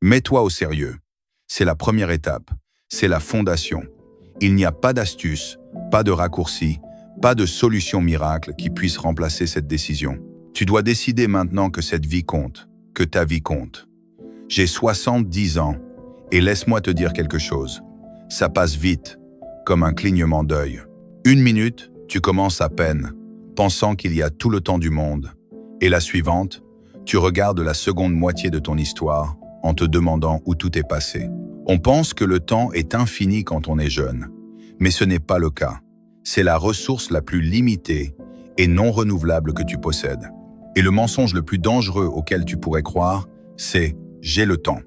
Mets-toi au sérieux. C'est la première étape. C'est la fondation. Il n'y a pas d'astuce, pas de raccourci, pas de solution miracle qui puisse remplacer cette décision. Tu dois décider maintenant que cette vie compte, que ta vie compte. J'ai 70 ans et laisse-moi te dire quelque chose. Ça passe vite, comme un clignement d'œil. 1 minute, tu commences à peine, pensant qu'il y a tout le temps du monde. Et la suivante, tu regardes la seconde moitié de ton histoire en te demandant où tout est passé. On pense que le temps est infini quand on est jeune, mais ce n'est pas le cas. C'est la ressource la plus limitée et non renouvelable que tu possèdes. Et le mensonge le plus dangereux auquel tu pourrais croire, c'est « j'ai le temps ».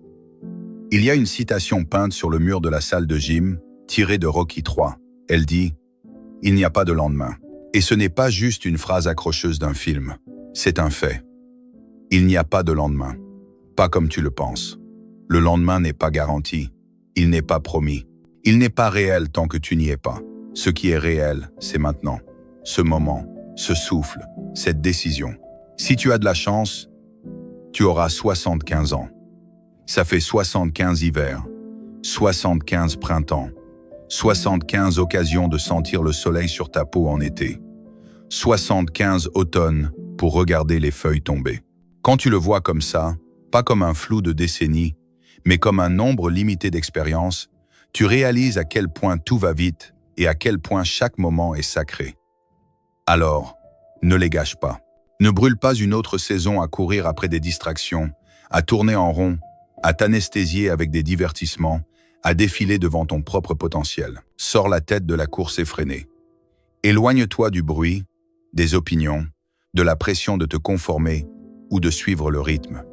Il y a une citation peinte sur le mur de la salle de gym, tirée de Rocky III. Elle dit « Il n'y a pas de lendemain ». Et ce n'est pas juste une phrase accrocheuse d'un film, c'est un fait. Il n'y a pas de lendemain, pas comme tu le penses. Le lendemain n'est pas garanti, il n'est pas promis. Il n'est pas réel tant que tu n'y es pas. Ce qui est réel, c'est maintenant. Ce moment, ce souffle, cette décision. Si tu as de la chance, tu auras 75 ans. Ça fait 75 hivers, 75 printemps, 75 occasions de sentir le soleil sur ta peau en été, 75 automnes pour regarder les feuilles tomber. Quand tu le vois comme ça, pas comme un flou de décennies, mais comme un nombre limité d'expériences, tu réalises à quel point tout va vite et à quel point chaque moment est sacré. Alors, ne les gâche pas. Ne brûle pas une autre saison à courir après des distractions, à tourner en rond, à t'anesthésier avec des divertissements, à défiler devant ton propre potentiel. Sors la tête de la course effrénée. Éloigne-toi du bruit, des opinions, de la pression de te conformer ou de suivre le rythme.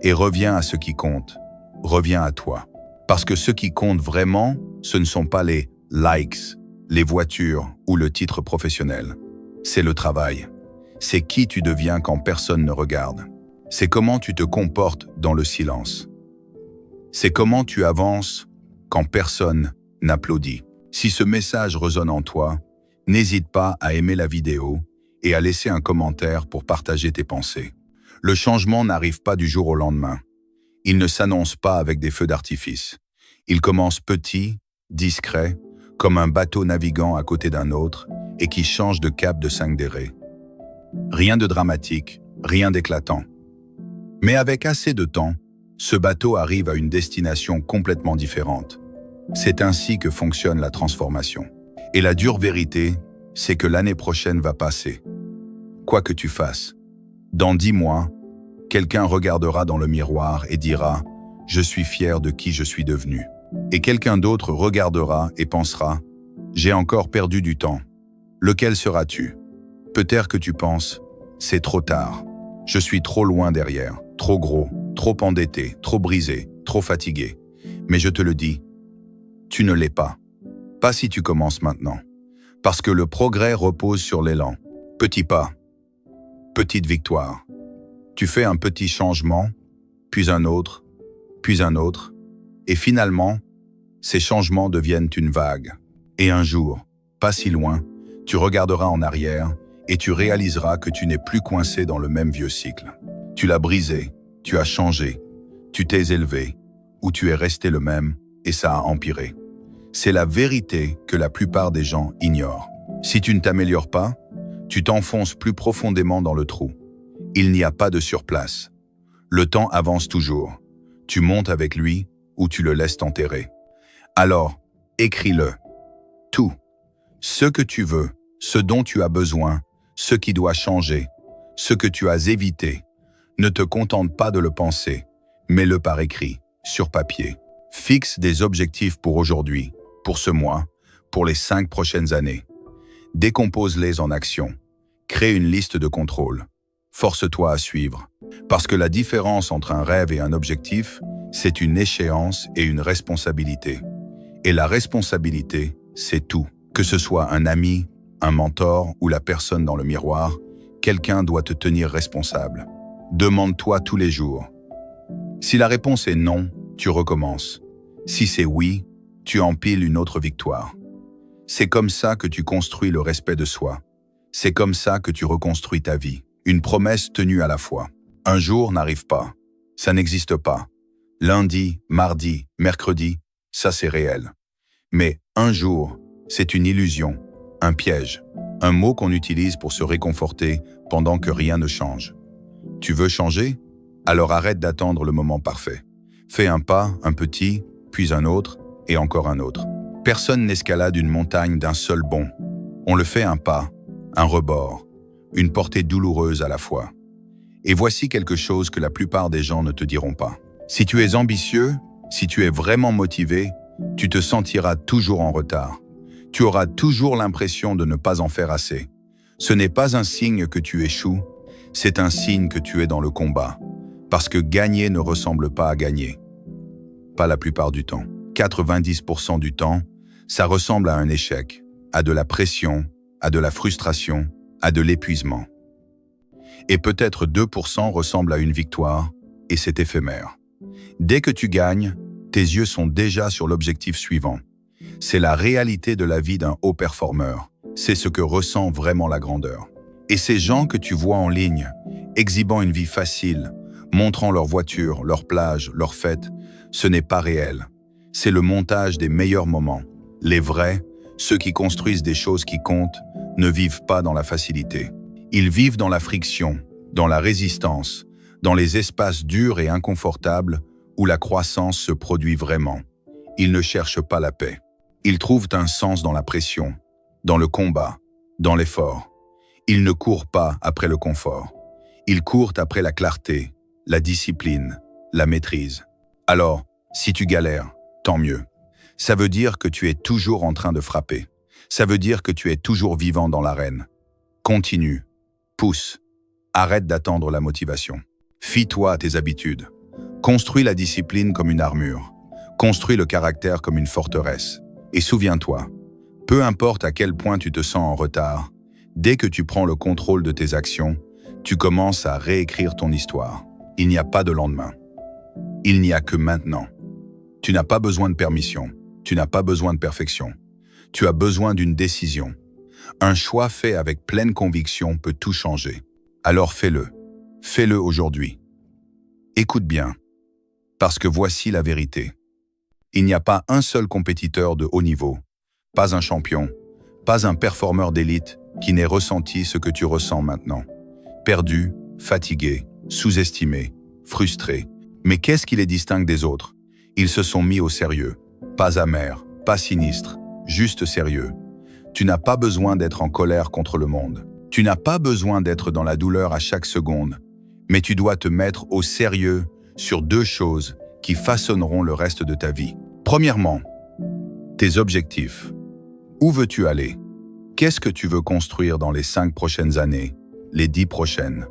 Et reviens à ce qui compte. Reviens à toi. Parce que ce qui compte vraiment, ce ne sont pas les likes, les voitures ou le titre professionnel. C'est le travail. C'est qui tu deviens quand personne ne regarde. C'est comment tu te comportes dans le silence. C'est comment tu avances quand personne n'applaudit. Si ce message résonne en toi, n'hésite pas à aimer la vidéo et à laisser un commentaire pour partager tes pensées. Le changement n'arrive pas du jour au lendemain. Il ne s'annonce pas avec des feux d'artifice. Il commence petit, discret, comme un bateau naviguant à côté d'un autre et qui change de cap de 5 degrés. Rien de dramatique, rien d'éclatant. Mais avec assez de temps, ce bateau arrive à une destination complètement différente. C'est ainsi que fonctionne la transformation. Et la dure vérité, c'est que l'année prochaine va passer. Quoi que tu fasses, dans 10 mois, quelqu'un regardera dans le miroir et dira « Je suis fier de qui je suis devenu ». Et quelqu'un d'autre regardera et pensera « J'ai encore perdu du temps ». Lequel seras-tu? Peut-être que tu penses « C'est trop tard. Je suis trop loin derrière, trop gros, trop endetté, trop brisé, trop fatigué. » Mais je te le dis, tu ne l'es pas. Pas si tu commences maintenant. Parce que le progrès repose sur l'élan. Petit pas, petite victoire. Tu fais un petit changement, puis un autre, et finalement, ces changements deviennent une vague. Et un jour, pas si loin, tu regarderas en arrière et tu réaliseras que tu n'es plus coincé dans le même vieux cycle. Tu l'as brisé, tu as changé, tu t'es élevé, ou tu es resté le même et ça a empiré. C'est la vérité que la plupart des gens ignorent. Si tu ne t'améliores pas, tu t'enfonces plus profondément dans le trou. Il n'y a pas de surplace. Le temps avance toujours. Tu montes avec lui ou tu le laisses t'enterrer. Alors, écris-le. Tout. Ce que tu veux, ce dont tu as besoin, ce qui doit changer, ce que tu as évité. Ne te contente pas de le penser, mets-le par écrit, sur papier. Fixe des objectifs pour aujourd'hui, pour ce mois, pour les 5 prochaines années. Décompose-les en actions. Crée une liste de contrôle. Force-toi à suivre. Parce que la différence entre un rêve et un objectif, c'est une échéance et une responsabilité. Et la responsabilité, c'est tout. Que ce soit un ami, un mentor ou la personne dans le miroir, quelqu'un doit te tenir responsable. Demande-toi tous les jours. Si la réponse est non, tu recommences. Si c'est oui, tu empiles une autre victoire. C'est comme ça que tu construis le respect de soi. C'est comme ça que tu reconstruis ta vie. Une promesse tenue à la fois. Un jour n'arrive pas. Ça n'existe pas. Lundi, mardi, mercredi, ça c'est réel. Mais un jour, c'est une illusion, un piège, un mot qu'on utilise pour se réconforter pendant que rien ne change. Tu veux changer? Alors arrête d'attendre le moment parfait. Fais un pas, un petit, puis un autre, et encore un autre. Personne n'escalade une montagne d'un seul bond. On le fait un pas, un rebord, une portée douloureuse à la fois. Et voici quelque chose que la plupart des gens ne te diront pas. Si tu es ambitieux, si tu es vraiment motivé, tu te sentiras toujours en retard. Tu auras toujours l'impression de ne pas en faire assez. Ce n'est pas un signe que tu échoues, c'est un signe que tu es dans le combat. Parce que gagner ne ressemble pas à gagner. Pas la plupart du temps. 90% du temps, ça ressemble à un échec, à de la pression, à de la frustration, à de l'épuisement. Et peut-être 2% ressemble à une victoire, et c'est éphémère. Dès que tu gagnes, tes yeux sont déjà sur l'objectif suivant. C'est la réalité de la vie d'un haut performeur. C'est ce que ressent vraiment la grandeur. Et ces gens que tu vois en ligne, exhibant une vie facile, montrant leurs voitures, leurs plages, leurs fêtes, ce n'est pas réel. C'est le montage des meilleurs moments. Les vrais, ceux qui construisent des choses qui comptent, ne vivent pas dans la facilité. Ils vivent dans la friction, dans la résistance, dans les espaces durs et inconfortables où la croissance se produit vraiment. Ils ne cherchent pas la paix. Ils trouvent un sens dans la pression, dans le combat, dans l'effort. Ils ne courent pas après le confort. Ils courent après la clarté, la discipline, la maîtrise. Alors, si tu galères, tant mieux. Ça veut dire que tu es toujours en train de frapper. Ça veut dire que tu es toujours vivant dans l'arène. Continue, pousse, arrête d'attendre la motivation. Fie-toi à tes habitudes. Construis la discipline comme une armure. Construis le caractère comme une forteresse. Et souviens-toi, peu importe à quel point tu te sens en retard, dès que tu prends le contrôle de tes actions, tu commences à réécrire ton histoire. Il n'y a pas de lendemain. Il n'y a que maintenant. Tu n'as pas besoin de permission. Tu n'as pas besoin de perfection. Tu as besoin d'une décision. Un choix fait avec pleine conviction peut tout changer. Alors fais-le. Fais-le aujourd'hui. Écoute bien, parce que voici la vérité. Il n'y a pas un seul compétiteur de haut niveau, pas un champion, pas un performeur d'élite qui n'ait ressenti ce que tu ressens maintenant. Perdu, fatigué, sous-estimé, frustré. Mais qu'est-ce qui les distingue des autres? Ils se sont mis au sérieux. Pas amers, pas sinistres, juste sérieux. Tu n'as pas besoin d'être en colère contre le monde. Tu n'as pas besoin d'être dans la douleur à chaque seconde. Mais tu dois te mettre au sérieux sur deux choses qui façonneront le reste de ta vie. Premièrement, tes objectifs. Où veux-tu aller? Qu'est-ce que tu veux construire dans les 5 prochaines années, les 10 prochaines?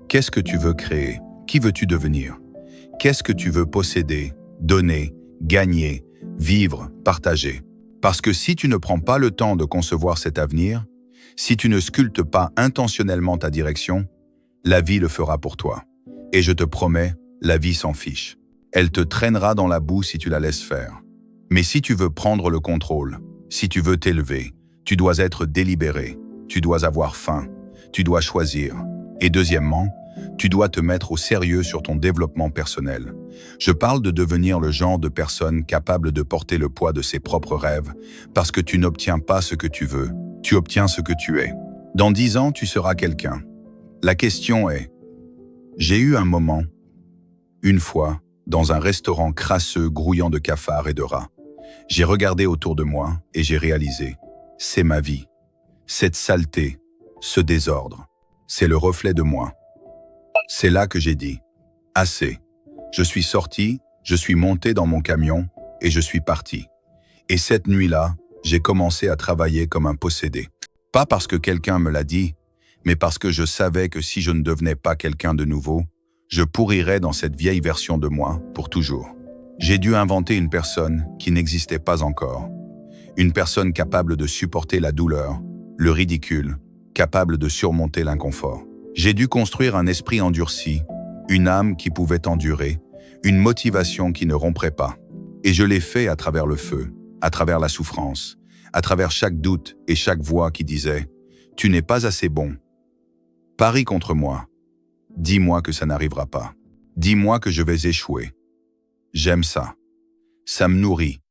Qu'est-ce que tu veux créer? Qui veux-tu devenir? Qu'est-ce que tu veux posséder, donner, gagner, vivre, partager? Parce que si tu ne prends pas le temps de concevoir cet avenir, si tu ne sculptes pas intentionnellement ta direction, la vie le fera pour toi. Et je te promets, la vie s'en fiche. Elle te traînera dans la boue si tu la laisses faire. Mais si tu veux prendre le contrôle, si tu veux t'élever, tu dois être délibéré, tu dois avoir faim, tu dois choisir. Et deuxièmement, tu dois te mettre au sérieux sur ton développement personnel. Je parle de devenir le genre de personne capable de porter le poids de ses propres rêves, parce que tu n'obtiens pas ce que tu veux, tu obtiens ce que tu es. Dans 10 ans, tu seras quelqu'un. La question est, j'ai eu un moment, une fois, dans un restaurant crasseux grouillant de cafards et de rats. J'ai regardé autour de moi et j'ai réalisé, c'est ma vie. Cette saleté, ce désordre, c'est le reflet de moi. C'est là que j'ai dit, assez. Je suis sorti, je suis monté dans mon camion et je suis parti. Et cette nuit-là, j'ai commencé à travailler comme un possédé. Pas parce que quelqu'un me l'a dit, mais parce que je savais que si je ne devenais pas quelqu'un de nouveau, je pourrirais dans cette vieille version de moi pour toujours. J'ai dû inventer une personne qui n'existait pas encore. Une personne capable de supporter la douleur, le ridicule, capable de surmonter l'inconfort. J'ai dû construire un esprit endurci, une âme qui pouvait endurer, une motivation qui ne romprait pas. Et je l'ai fait à travers le feu, à travers la souffrance, à travers chaque doute et chaque voix qui disait « Tu n'es pas assez bon. Parie contre moi. Dis-moi que ça n'arrivera pas. Dis-moi que je vais échouer. » J'aime ça. Ça me nourrit.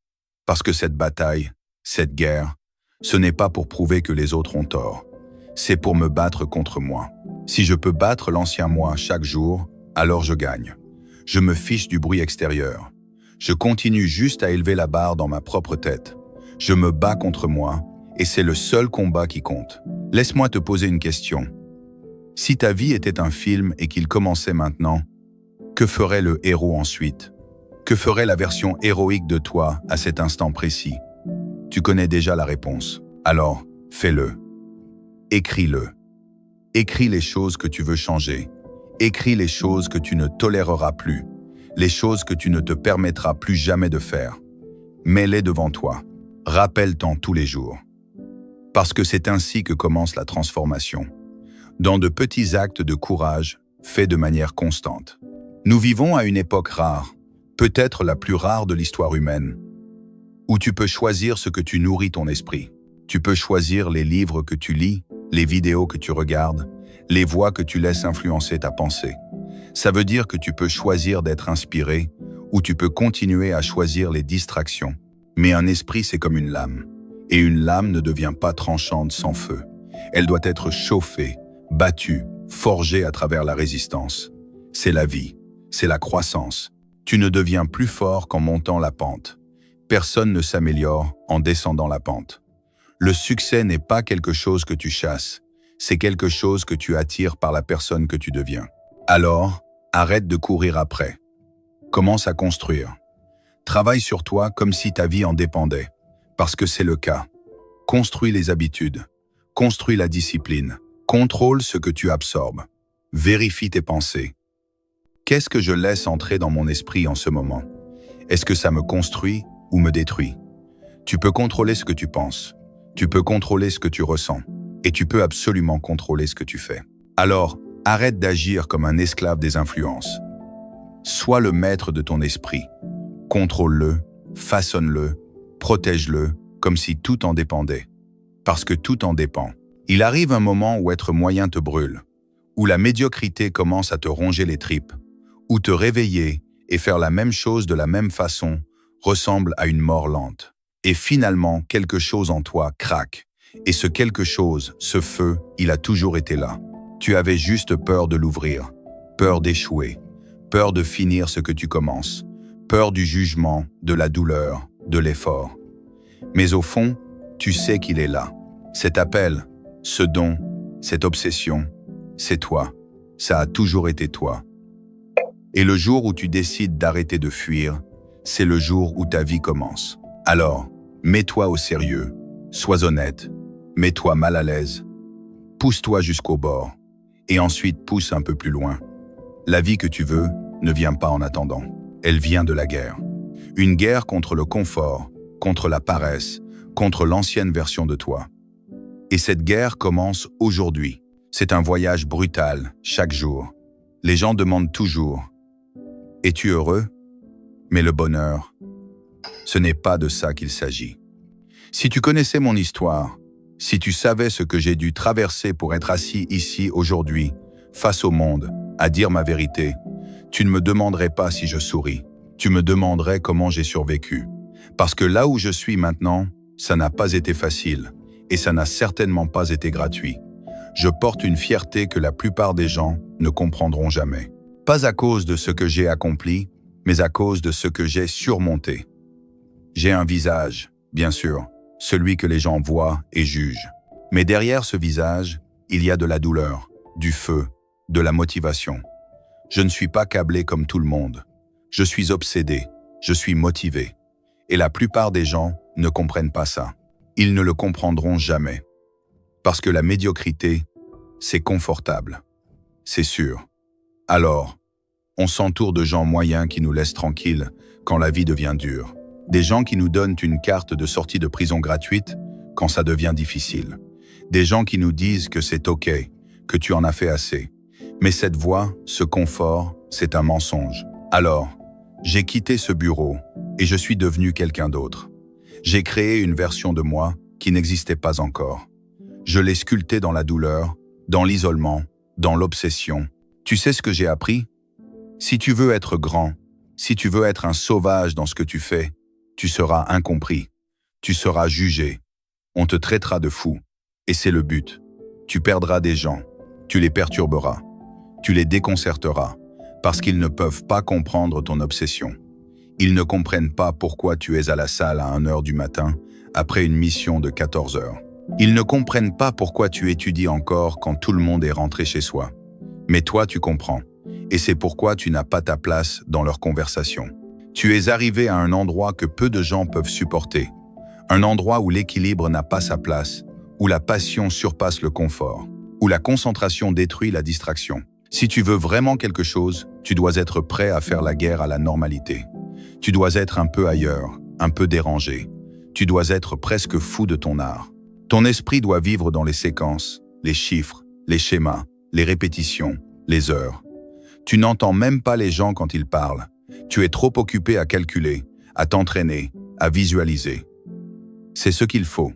Parce que cette bataille, cette guerre, ce n'est pas pour prouver que les autres ont tort. C'est pour me battre contre moi. Si je peux battre l'ancien moi chaque jour, alors je gagne. Je me fiche du bruit extérieur. Je continue juste à élever la barre dans ma propre tête. Je me bats contre moi, et c'est le seul combat qui compte. Laisse-moi te poser une question. Si ta vie était un film et qu'il commençait maintenant, que ferait le héros ensuite? Que ferait la version héroïque de toi à cet instant précis? Tu connais déjà la réponse. Alors, fais-le. Écris-le. Écris les choses que tu veux changer. Écris les choses que tu ne toléreras plus. Les choses que tu ne te permettras plus jamais de faire. Mets-les devant toi. Rappelle-t'en tous les jours. Parce que c'est ainsi que commence la transformation. Dans de petits actes de courage, faits de manière constante. Nous vivons à une époque rare, peut-être la plus rare de l'histoire humaine, où tu peux choisir ce que tu nourris ton esprit. Tu peux choisir les livres que tu lis, les vidéos que tu regardes, les voix que tu laisses influencer ta pensée. Ça veut dire que tu peux choisir d'être inspiré ou tu peux continuer à choisir les distractions. Mais un esprit, c'est comme une lame. Et une lame ne devient pas tranchante sans feu. Elle doit être chauffée, battue, forgée à travers la résistance. C'est la vie, c'est la croissance. Tu ne deviens plus fort qu'en montant la pente. Personne ne s'améliore en descendant la pente. Le succès n'est pas quelque chose que tu chasses, c'est quelque chose que tu attires par la personne que tu deviens. Alors, arrête de courir après. Commence à construire. Travaille sur toi comme si ta vie en dépendait, parce que c'est le cas. Construis les habitudes, construis la discipline, contrôle ce que tu absorbes, vérifie tes pensées. Qu'est-ce que je laisse entrer dans mon esprit en ce moment? Est-ce que ça me construit ou me détruit? Tu peux contrôler ce que tu penses, tu peux contrôler ce que tu ressens, et tu peux absolument contrôler ce que tu fais. Alors, arrête d'agir comme un esclave des influences. Sois le maître de ton esprit. Contrôle-le, façonne-le, protège-le, comme si tout en dépendait. Parce que tout en dépend. Il arrive un moment où être moyen te brûle, où la médiocrité commence à te ronger les tripes, où te réveiller et faire la même chose de la même façon ressemble à une mort lente. Et finalement, quelque chose en toi craque. Et ce quelque chose, ce feu, il a toujours été là. Tu avais juste peur de l'ouvrir, peur d'échouer, peur de finir ce que tu commences, peur du jugement, de la douleur, de l'effort. Mais au fond, tu sais qu'il est là. Cet appel, ce don, cette obsession, c'est toi. Ça a toujours été toi. Et le jour où tu décides d'arrêter de fuir, c'est le jour où ta vie commence. Alors, mets-toi au sérieux, sois honnête, mets-toi mal à l'aise, pousse-toi jusqu'au bord, et ensuite pousse un peu plus loin. La vie que tu veux ne vient pas en attendant, elle vient de la guerre. Une guerre contre le confort, contre la paresse, contre l'ancienne version de toi. Et cette guerre commence aujourd'hui. C'est un voyage brutal, chaque jour. Les gens demandent toujours « Es-tu heureux ?» Mais le bonheur, ce n'est pas de ça qu'il s'agit. Si tu connaissais mon histoire, si tu savais ce que j'ai dû traverser pour être assis ici aujourd'hui, face au monde, à dire ma vérité, tu ne me demanderais pas si je souris. Tu me demanderais comment j'ai survécu. Parce que là où je suis maintenant, ça n'a pas été facile, et ça n'a certainement pas été gratuit. Je porte une fierté que la plupart des gens ne comprendront jamais. Pas à cause de ce que j'ai accompli, mais à cause de ce que j'ai surmonté. J'ai un visage, bien sûr, celui que les gens voient et jugent. Mais derrière ce visage, il y a de la douleur, du feu, de la motivation. Je ne suis pas câblé comme tout le monde. Je suis obsédé, je suis motivé. Et la plupart des gens ne comprennent pas ça. Ils ne le comprendront jamais. Parce que la médiocrité, c'est confortable. C'est sûr. Alors, on s'entoure de gens moyens qui nous laissent tranquilles quand la vie devient dure. Des gens qui nous donnent une carte de sortie de prison gratuite quand ça devient difficile. Des gens qui nous disent que c'est OK, que tu en as fait assez. Mais cette voix, ce confort, c'est un mensonge. Alors, j'ai quitté ce bureau et je suis devenu quelqu'un d'autre. J'ai créé une version de moi qui n'existait pas encore. Je l'ai sculptée dans la douleur, dans l'isolement, dans l'obsession. Tu sais ce que j'ai appris? Si tu veux être grand, Si tu veux être un sauvage dans ce que tu fais, tu seras incompris. Tu seras jugé. On te traitera de fou. Et c'est le but. Tu perdras des gens. Tu les perturberas. Tu les déconcerteras. Parce qu'ils ne peuvent pas comprendre ton obsession. Ils ne comprennent pas pourquoi tu es à la salle à 1 heure du matin, après une mission de 14 heures. Ils ne comprennent pas pourquoi tu étudies encore quand tout le monde est rentré chez soi. Mais toi, tu comprends. Et c'est pourquoi tu n'as pas ta place dans leur conversation. Tu es arrivé à un endroit que peu de gens peuvent supporter. Un endroit où l'équilibre n'a pas sa place, où la passion surpasse le confort, où la concentration détruit la distraction. Si tu veux vraiment quelque chose, tu dois être prêt à faire la guerre à la normalité. Tu dois être un peu ailleurs, un peu dérangé. Tu dois être presque fou de ton art. Ton esprit doit vivre dans les séquences, les chiffres, les schémas, les répétitions, les heures. Tu n'entends même pas les gens quand ils parlent. Tu es trop occupé à calculer, à t'entraîner, à visualiser. C'est ce qu'il faut.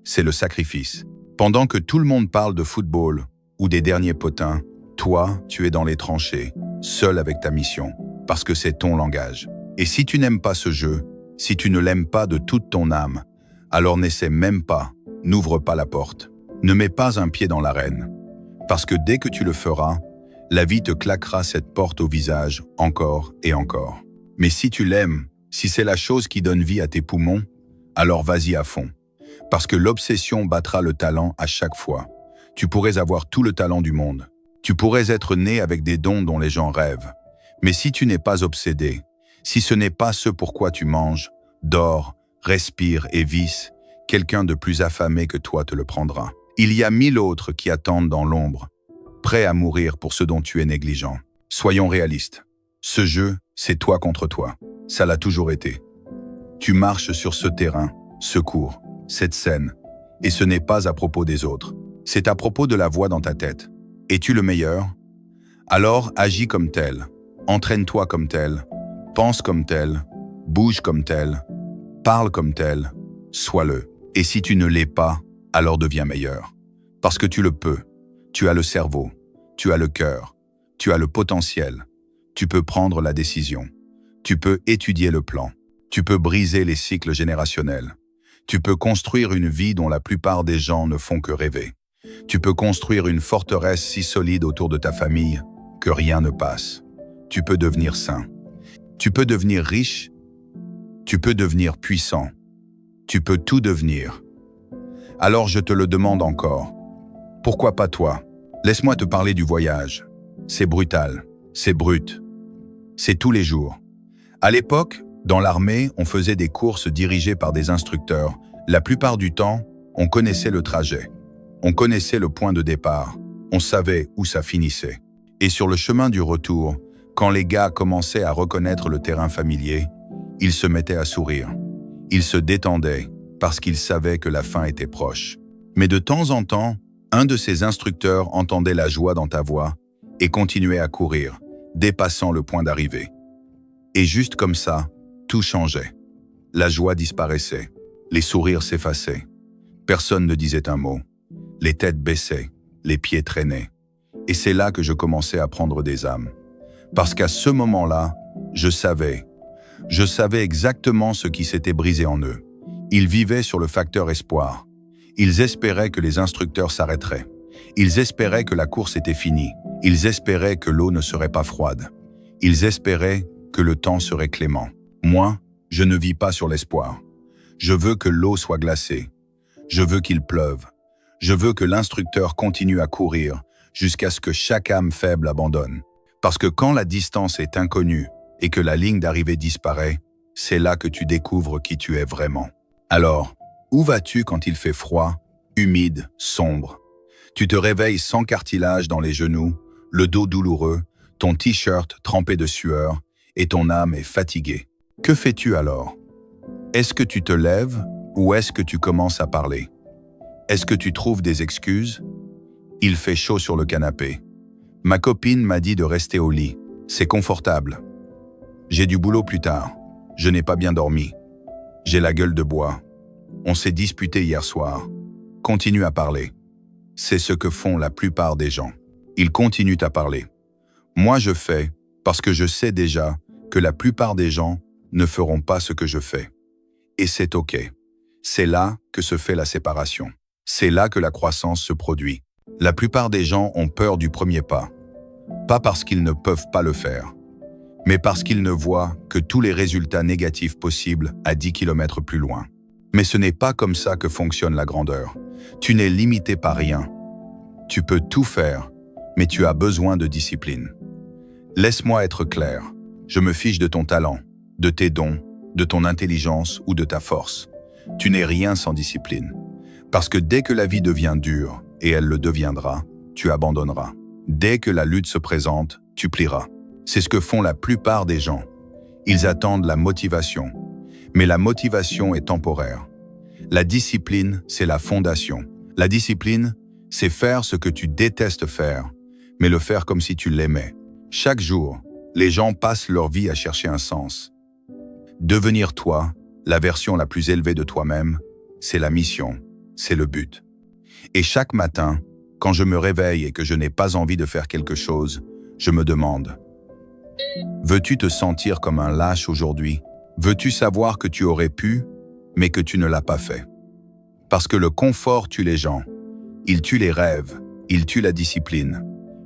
C'est le sacrifice. Pendant que tout le monde parle de football ou des derniers potins, toi, tu es dans les tranchées, seul avec ta mission, parce que c'est ton langage. Et si tu n'aimes pas ce jeu, si tu ne l'aimes pas de toute ton âme, alors n'essaie même pas, n'ouvre pas la porte. Ne mets pas un pied dans l'arène. Parce que dès que tu le feras, la vie te claquera cette porte au visage encore et encore. Mais si tu l'aimes, si c'est la chose qui donne vie à tes poumons, alors vas-y à fond. Parce que l'obsession battra le talent à chaque fois. Tu pourrais avoir tout le talent du monde. Tu pourrais être né avec des dons dont les gens rêvent. Mais si tu n'es pas obsédé, si ce n'est pas ce pourquoi tu manges, dors, respires et vis, quelqu'un de plus affamé que toi te le prendra. Il y a 1000 autres qui attendent dans l'ombre, prêts à mourir pour ce dont tu es négligent. Soyons réalistes. Ce jeu, c'est toi contre toi. Ça l'a toujours été. Tu marches sur ce terrain, ce cours, cette scène, et ce n'est pas à propos des autres. C'est à propos de la voix dans ta tête. Es-tu le meilleur? Alors agis comme tel, entraîne-toi comme tel, pense comme tel, bouge comme tel, parle comme tel, sois-le. Et si tu ne l'es pas, alors deviens meilleur. Parce que tu le peux. Tu as le cerveau, tu as le cœur, tu as le potentiel. Tu peux prendre la décision. Tu peux étudier le plan. Tu peux briser les cycles générationnels. Tu peux construire une vie dont la plupart des gens ne font que rêver. Tu peux construire une forteresse si solide autour de ta famille que rien ne passe. Tu peux devenir sain. Tu peux devenir riche. Tu peux devenir puissant. Tu peux tout devenir. Alors je te le demande encore. Pourquoi pas toi? Laisse-moi te parler du voyage. C'est brutal. C'est brut. C'est tous les jours. À l'époque, dans l'armée, on faisait des courses dirigées par des instructeurs. La plupart du temps, on connaissait le trajet. On connaissait le point de départ. On savait où ça finissait. Et sur le chemin du retour, quand les gars commençaient à reconnaître le terrain familier, ils se mettaient à sourire. Ils se détendaient parce qu'ils savaient que la fin était proche. Mais de temps en temps, un de ces instructeurs entendait la joie dans ta voix et continuait à courir, dépassant le point d'arrivée. Et juste comme ça, tout changeait. La joie disparaissait, les sourires s'effaçaient. Personne ne disait un mot. Les têtes baissaient, les pieds traînaient. Et c'est là que je commençais à prendre des âmes. Parce qu'à ce moment-là, je savais exactement ce qui s'était brisé en eux. Ils vivaient sur le facteur espoir. Ils espéraient que les instructeurs s'arrêteraient. Ils espéraient que la course était finie. Ils espéraient que l'eau ne serait pas froide. Ils espéraient que le temps serait clément. Moi, je ne vis pas sur l'espoir. Je veux que l'eau soit glacée. Je veux qu'il pleuve. Je veux que l'instructeur continue à courir jusqu'à ce que chaque âme faible abandonne. Parce que quand la distance est inconnue et que la ligne d'arrivée disparaît, c'est là que tu découvres qui tu es vraiment. Alors, où vas-tu quand il fait froid, humide, sombre? Tu te réveilles sans cartilage dans les genoux, le dos douloureux, ton t-shirt trempé de sueur et ton âme est fatiguée. Que fais-tu alors? Est-ce que tu te lèves ou est-ce que tu commences à parler? Est-ce que tu trouves des excuses? Il fait chaud sur le canapé. Ma copine m'a dit de rester au lit. C'est confortable. J'ai du boulot plus tard. Je n'ai pas bien dormi. J'ai la gueule de bois. On s'est disputé hier soir. Continue à parler. C'est ce que font la plupart des gens. Ils continuent à parler. Moi, je fais parce que je sais déjà que la plupart des gens ne feront pas ce que je fais. Et c'est OK. C'est là que se fait la séparation. C'est là que la croissance se produit. La plupart des gens ont peur du premier pas. Pas parce qu'ils ne peuvent pas le faire, mais parce qu'ils ne voient que tous les résultats négatifs possibles à 10 km plus loin. Mais ce n'est pas comme ça que fonctionne la grandeur. Tu n'es limité par rien. Tu peux tout faire, mais tu as besoin de discipline. Laisse-moi être clair. Je me fiche de ton talent, de tes dons, de ton intelligence ou de ta force. Tu n'es rien sans discipline. Parce que dès que la vie devient dure, et elle le deviendra, tu abandonneras. Dès que la lutte se présente, tu plieras. C'est ce que font la plupart des gens. Ils attendent la motivation. Mais la motivation est temporaire. La discipline, c'est la fondation. La discipline, c'est faire ce que tu détestes faire, mais le faire comme si tu l'aimais. Chaque jour, les gens passent leur vie à chercher un sens. Devenir toi, la version la plus élevée de toi-même, c'est la mission, c'est le but. Et chaque matin, quand je me réveille et que je n'ai pas envie de faire quelque chose, je me demande: veux-tu te sentir comme un lâche aujourd'hui? Veux-tu savoir que tu aurais pu, mais que tu ne l'as pas fait? Parce que le confort tue les gens, il tue les rêves, il tue la discipline.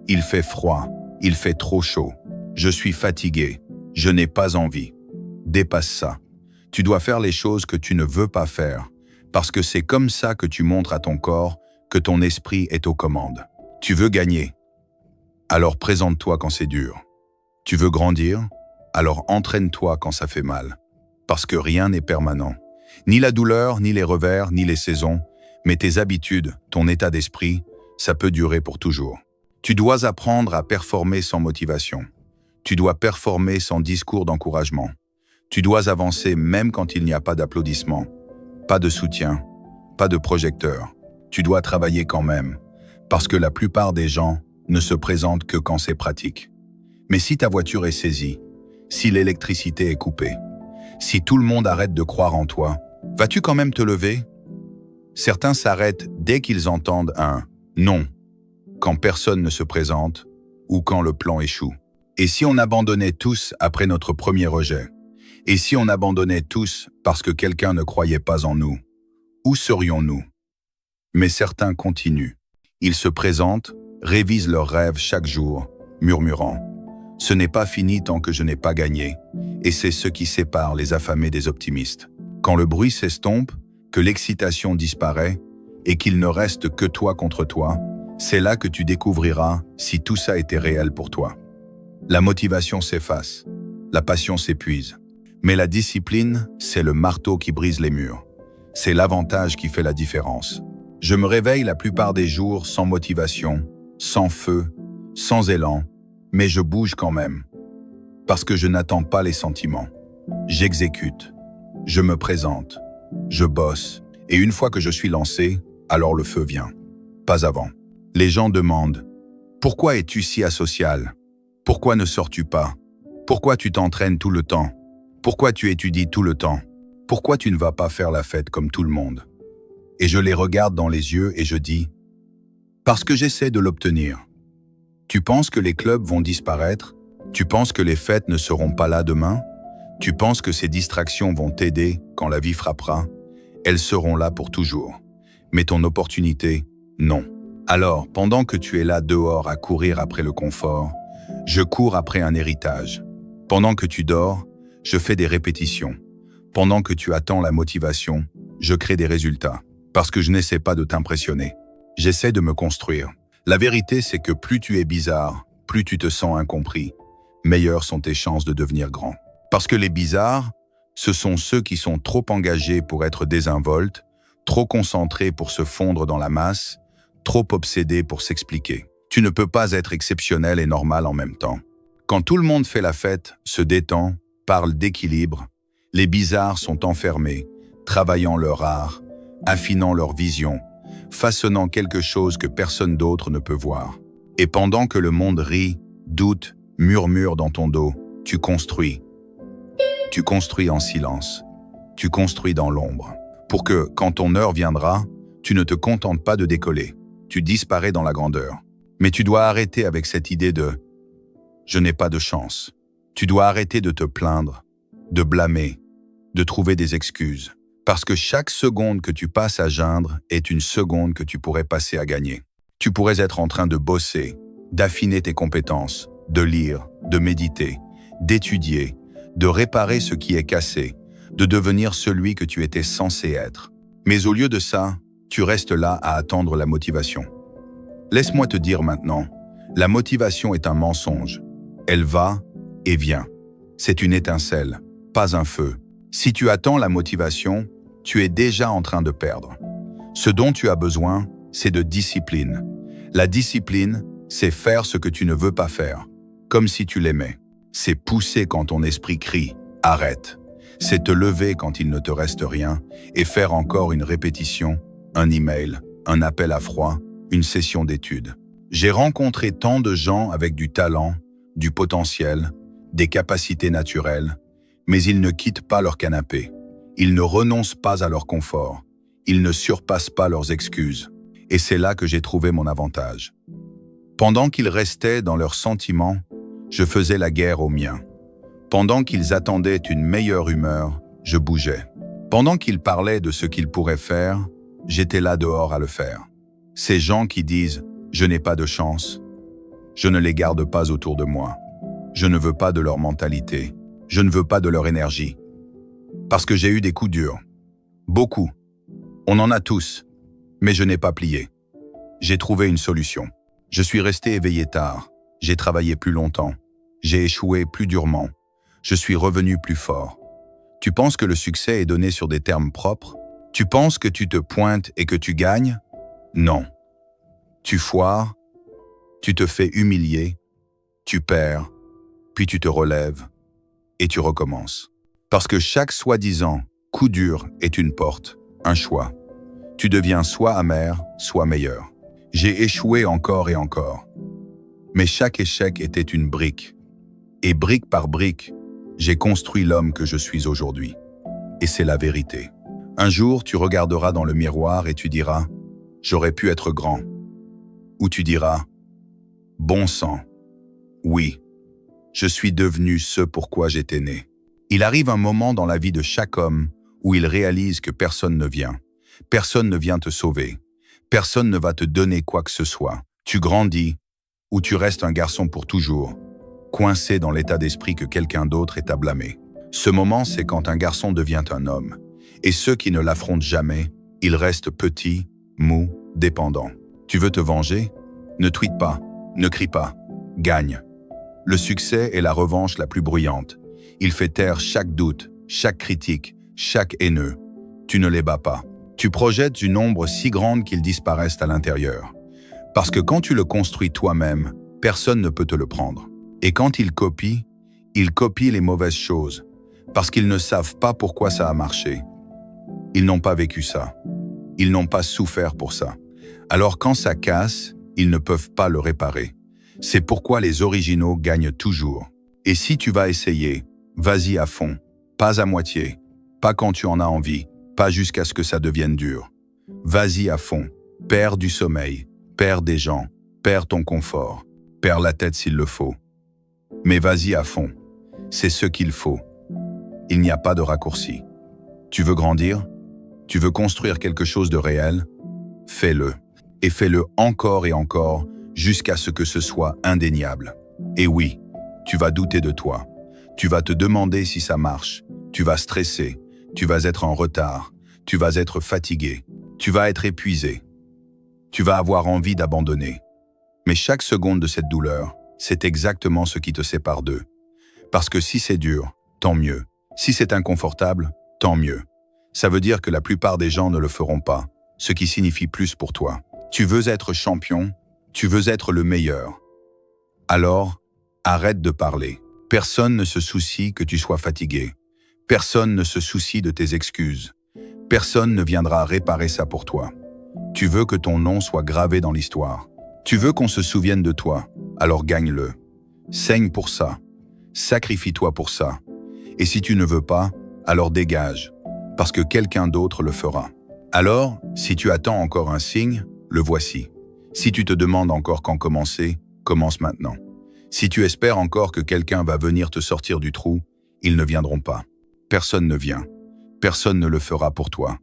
Il fait froid, il fait trop chaud. Je suis fatigué, je n'ai pas envie. Dépasse ça. Tu dois faire les choses que tu ne veux pas faire, parce que c'est comme ça que tu montres à ton corps que ton esprit est aux commandes. Tu veux gagner? Alors présente-toi quand c'est dur. Tu veux grandir? Alors entraîne-toi quand ça fait mal. Parce que rien n'est permanent. Ni la douleur, ni les revers, ni les saisons, mais tes habitudes, ton état d'esprit, ça peut durer pour toujours. Tu dois apprendre à performer sans motivation. Tu dois performer sans discours d'encouragement. Tu dois avancer même quand il n'y a pas d'applaudissements, pas de soutien, pas de projecteur. Tu dois travailler quand même, parce que la plupart des gens ne se présentent que quand c'est pratique. Mais si ta voiture est saisie, si l'électricité est coupée, si tout le monde arrête de croire en toi, vas-tu quand même te lever? Certains s'arrêtent dès qu'ils entendent un « non », quand personne ne se présente ou quand le plan échoue. Et si on abandonnait tous après notre premier rejet? Et si on abandonnait tous parce que quelqu'un ne croyait pas en nous? Où serions-nous? Mais certains continuent. Ils se présentent, révisent leurs rêves chaque jour, murmurant « Ce n'est pas fini tant que je n'ai pas gagné ». Et c'est ce qui sépare les affamés des optimistes. Quand le bruit s'estompe, que l'excitation disparaît et qu'il ne reste que toi contre toi, c'est là que tu découvriras si tout ça était réel pour toi. La motivation s'efface, la passion s'épuise. Mais la discipline, c'est le marteau qui brise les murs. C'est l'avantage qui fait la différence. Je me réveille la plupart des jours sans motivation, sans feu, sans élan, mais je bouge quand même. Parce que je n'attends pas les sentiments. J'exécute, je me présente, je bosse, et une fois que je suis lancé, alors le feu vient. Pas avant. Les gens demandent « Pourquoi es-tu si asocial? Pourquoi ne sors-tu pas? Pourquoi tu t'entraînes tout le temps? Pourquoi tu étudies tout le temps? Pourquoi tu ne vas pas faire la fête comme tout le monde ?» Et je les regarde dans les yeux et je dis « Parce que j'essaie de l'obtenir. Tu penses que les clubs vont disparaître? Tu penses que les fêtes ne seront pas là demain? Tu penses que ces distractions vont t'aider quand la vie frappera? Elles seront là pour toujours. Mais ton opportunité, non. Alors, pendant que tu es là dehors à courir après le confort, je cours après un héritage. Pendant que tu dors, je fais des répétitions. Pendant que tu attends la motivation, je crée des résultats. Parce que je n'essaie pas de t'impressionner. J'essaie de me construire. La vérité, c'est que plus tu es bizarre, plus tu te sens incompris, meilleures sont tes chances de devenir grand. Parce que les bizarres, ce sont ceux qui sont trop engagés pour être désinvoltes, trop concentrés pour se fondre dans la masse, trop obsédés pour s'expliquer. Tu ne peux pas être exceptionnel et normal en même temps. Quand tout le monde fait la fête, se détend, parle d'équilibre, les bizarres sont enfermés, travaillant leur art, affinant leur vision, façonnant quelque chose que personne d'autre ne peut voir. Et pendant que le monde rit, doute, murmure dans ton dos, tu construis. Tu construis en silence. Tu construis dans l'ombre. Pour que, quand ton heure viendra, tu ne te contentes pas de décoller. Tu disparais dans la grandeur. Mais tu dois arrêter avec cette idée de « je n'ai pas de chance ». Tu dois arrêter de te plaindre, de blâmer, de trouver des excuses. Parce que chaque seconde que tu passes à geindre est une seconde que tu pourrais passer à gagner. Tu pourrais être en train de bosser, d'affiner tes compétences, de lire, de méditer, d'étudier, de réparer ce qui est cassé, de devenir celui que tu étais censé être. Mais au lieu de ça, tu restes là à attendre la motivation. Laisse-moi te dire maintenant, la motivation est un mensonge. Elle va et vient. C'est une étincelle, pas un feu. Si tu attends la motivation, tu es déjà en train de perdre. Ce dont tu as besoin, c'est de discipline. La discipline, c'est faire ce que tu ne veux pas faire, comme si tu l'aimais. C'est pousser quand ton esprit crie « arrête ». C'est te lever quand il ne te reste rien et faire encore une répétition, un email, un appel à froid, une session d'études. J'ai rencontré tant de gens avec du talent, du potentiel, des capacités naturelles, mais ils ne quittent pas leur canapé. Ils ne renoncent pas à leur confort. Ils ne surpassent pas leurs excuses. Et c'est là que j'ai trouvé mon avantage. Pendant qu'ils restaient dans leurs sentiments, je faisais la guerre aux miens. Pendant qu'ils attendaient une meilleure humeur, je bougeais. Pendant qu'ils parlaient de ce qu'ils pourraient faire, j'étais là dehors à le faire. Ces gens qui disent « je n'ai pas de chance », je ne les garde pas autour de moi. Je ne veux pas de leur mentalité. Je ne veux pas de leur énergie. Parce que j'ai eu des coups durs. Beaucoup. On en a tous. Mais je n'ai pas plié. J'ai trouvé une solution. Je suis resté éveillé tard. J'ai travaillé plus longtemps. J'ai échoué plus durement. Je suis revenu plus fort. Tu penses que le succès est donné sur des termes propres? Tu penses que tu te pointes et que tu gagnes? Non. Tu foires, tu te fais humilier, tu perds, puis tu te relèves et tu recommences. Parce que chaque soi-disant coup dur est une porte, un choix. Tu deviens soit amer, soit meilleur. J'ai échoué encore et encore. Mais chaque échec était une brique. Et brique par brique, j'ai construit l'homme que je suis aujourd'hui. Et c'est la vérité. Un jour, tu regarderas dans le miroir et tu diras « J'aurais pu être grand ». Ou tu diras « Bon sang, oui, je suis devenu ce pourquoi j'étais né ». Il arrive un moment dans la vie de chaque homme où il réalise que personne ne vient. Personne ne vient te sauver. Personne ne va te donner quoi que ce soit. Tu grandis ou tu restes un garçon pour toujours, coincé dans l'état d'esprit que quelqu'un d'autre est à blâmer. Ce moment, c'est quand un garçon devient un homme. Et ceux qui ne l'affrontent jamais, ils restent petits, mous, dépendants. Tu veux te venger? Ne tweete pas, ne crie pas, gagne. Le succès est la revanche la plus bruyante. Il fait taire chaque doute, chaque critique, chaque haineux. Tu ne les bats pas. Tu projettes une ombre si grande qu'ils disparaissent à l'intérieur. Parce que quand tu le construis toi-même, personne ne peut te le prendre. Et quand ils copient les mauvaises choses, parce qu'ils ne savent pas pourquoi ça a marché. Ils n'ont pas vécu ça. Ils n'ont pas souffert pour ça. Alors quand ça casse, ils ne peuvent pas le réparer. C'est pourquoi les originaux gagnent toujours. Et si tu vas essayer, vas-y à fond, pas à moitié, pas quand tu en as envie, pas jusqu'à ce que ça devienne dur. Vas-y à fond, perds du sommeil, perds des gens, perds ton confort, perds la tête s'il le faut. Mais vas-y à fond, c'est ce qu'il faut. Il n'y a pas de raccourci. Tu veux grandir? Tu veux construire quelque chose de réel? Fais-le. Et fais-le encore et encore, jusqu'à ce que ce soit indéniable. Et oui, tu vas douter de toi. Tu vas te demander si ça marche. Tu vas stresser. Tu vas être en retard. Tu vas être fatigué. Tu vas être épuisé. Tu vas avoir envie d'abandonner. Mais chaque seconde de cette douleur, c'est exactement ce qui te sépare d'eux. Parce que si c'est dur, tant mieux. Si c'est inconfortable, tant mieux. Ça veut dire que la plupart des gens ne le feront pas, ce qui signifie plus pour toi. Tu veux être champion, tu veux être le meilleur. Alors, arrête de parler. Personne ne se soucie que tu sois fatigué. Personne ne se soucie de tes excuses. Personne ne viendra réparer ça pour toi. Tu veux que ton nom soit gravé dans l'histoire. Tu veux qu'on se souvienne de toi, alors gagne-le. Saigne pour ça. Sacrifie-toi pour ça. Et si tu ne veux pas, alors dégage, parce que quelqu'un d'autre le fera. Alors, si tu attends encore un signe, le voici. Si tu te demandes encore quand commencer, commence maintenant. Si tu espères encore que quelqu'un va venir te sortir du trou, ils ne viendront pas. Personne ne vient. Personne ne le fera pour toi.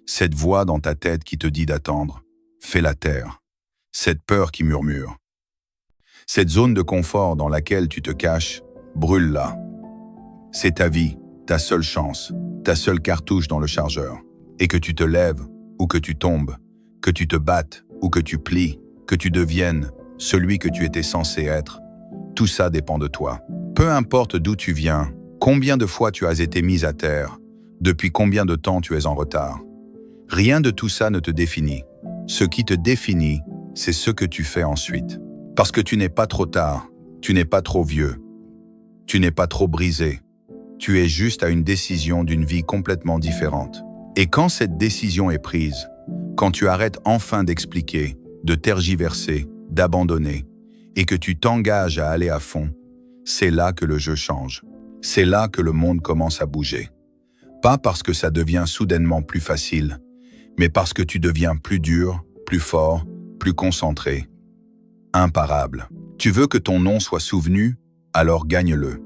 Cette voix dans ta tête qui te dit d'attendre, fais-la taire. Cette peur qui murmure. Cette zone de confort dans laquelle tu te caches, brûle-la. C'est ta vie, ta seule chance, ta seule cartouche dans le chargeur. Et que tu te lèves ou que tu tombes, que tu te battes ou que tu plies, que tu deviennes celui que tu étais censé être, tout ça dépend de toi. Peu importe d'où tu viens, combien de fois tu as été mis à terre, depuis combien de temps tu es en retard. Rien de tout ça ne te définit. Ce qui te définit, c'est ce que tu fais ensuite. Parce que tu n'es pas trop tard, tu n'es pas trop vieux, tu n'es pas trop brisé. Tu es juste à une décision d'une vie complètement différente. Et quand cette décision est prise, quand tu arrêtes enfin d'expliquer, de tergiverser, d'abandonner, et que tu t'engages à aller à fond, c'est là que le jeu change. C'est là que le monde commence à bouger. Pas parce que ça devient soudainement plus facile, mais parce que tu deviens plus dur, plus fort, plus concentré. Imparable. Tu veux que ton nom soit souvenu, alors gagne-le.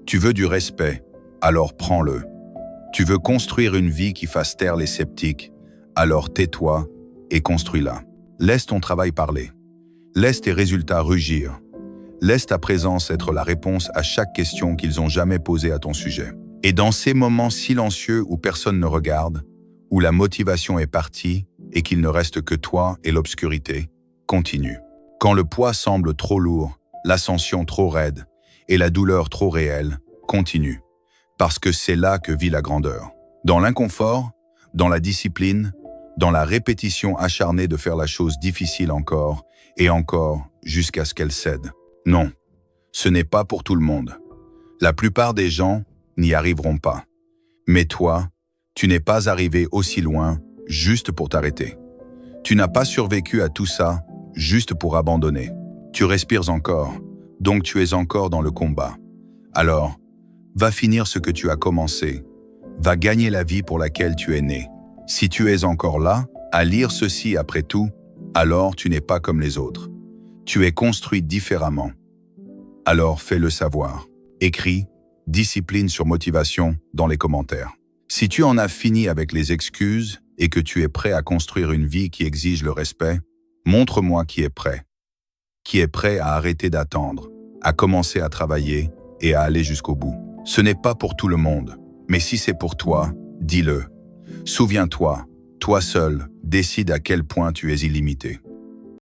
Tu veux du respect, alors prends-le. Tu veux construire une vie qui fasse taire les sceptiques, alors tais-toi et construis-la. Laisse ton travail parler. Laisse tes résultats rugir. Laisse ta présence être la réponse à chaque question qu'ils ont jamais posée à ton sujet. Et dans ces moments silencieux où personne ne regarde, où la motivation est partie et qu'il ne reste que toi et l'obscurité, continue. Quand le poids semble trop lourd, l'ascension trop raide et la douleur trop réelle, continue. Parce que c'est là que vit la grandeur. Dans l'inconfort, dans la discipline, dans la répétition acharnée de faire la chose difficile encore et encore jusqu'à ce qu'elle cède. Non, ce n'est pas pour tout le monde. La plupart des gens n'y arriveront pas. Mais toi, tu n'es pas arrivé aussi loin juste pour t'arrêter. Tu n'as pas survécu à tout ça juste pour abandonner. Tu respires encore, donc tu es encore dans le combat. Alors, va finir ce que tu as commencé. Va gagner la vie pour laquelle tu es né. Si tu es encore là, à lire ceci après tout, alors tu n'es pas comme les autres. Tu es construit différemment. Alors fais-le savoir. Écris « Discipline sur motivation » dans les commentaires. Si tu en as fini avec les excuses et que tu es prêt à construire une vie qui exige le respect, montre-moi qui est prêt. Qui est prêt à arrêter d'attendre, à commencer à travailler et à aller jusqu'au bout. Ce n'est pas pour tout le monde, mais si c'est pour toi, dis-le. Souviens-toi, toi seul, décide à quel point tu es illimité.